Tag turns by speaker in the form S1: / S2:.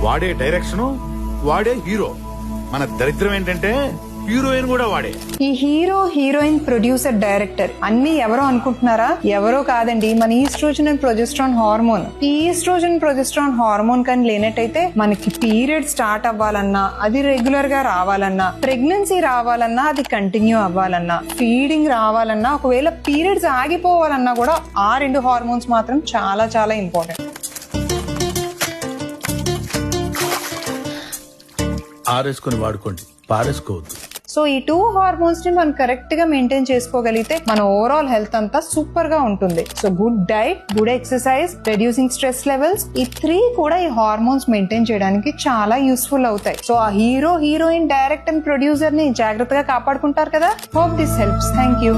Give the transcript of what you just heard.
S1: వాడే డైరెక్షన్, వాడే హీరో. మన దరిద్రం ఏంటంటే హీరోయిన్ కూడా వాడే.
S2: ఈ హీరో, హీరోయిన్, ప్రొడ్యూసర్, డైరెక్టర్ అన్ని ఎవరో అనుకుంటున్నారా? ఎవరో కాదండి, మన ఈస్ట్రోజన్ అండ్ ప్రొజెస్ట్రాన్ హార్మోన్. ఈ ఈస్ట్రోజన్ ప్రొజెస్ట్రాన్ హార్మోన్ కానీ లేనట్టయితే మనకి పీరియడ్ స్టార్ట్ అవ్వాలన్నా, అది రెగ్యులర్ గా రావాలన్నా, ప్రెగ్నెన్సీ రావాలన్నా, అది కంటిన్యూ అవ్వాలన్నా, ఫీడింగ్ రావాలన్నా, ఒకవేళ పీరియడ్స్ ఆగిపోవాలన్నా కూడా ఆ 2 హార్మోన్స్ మాత్రం చాలా చాలా ఇంపార్టెంట్.
S1: ఆరేసుకొని వాడుకోండి, పారేసుకోవద్దు.
S2: సో ఈ 2 హార్మోన్స్ ని మనం కరెక్ట్ గా మెయింటైన్ చేసుకోగలిగితే మన ఓవరాల్ హెల్త్ అంతా సూపర్ గా ఉంటుంది. So good diet, good exercise, reducing stress levels, ఈ 3 కూడా ఈ హార్మోన్స్ మెయింటైన్ చేయడానికి చాలా యూస్ఫుల్ అవుతాయి. సో ఆ hero, heroine, director and producer ని జాగ్రత్తగా కాపాడుకుంటారు కదా. Hope this helps. Thank you.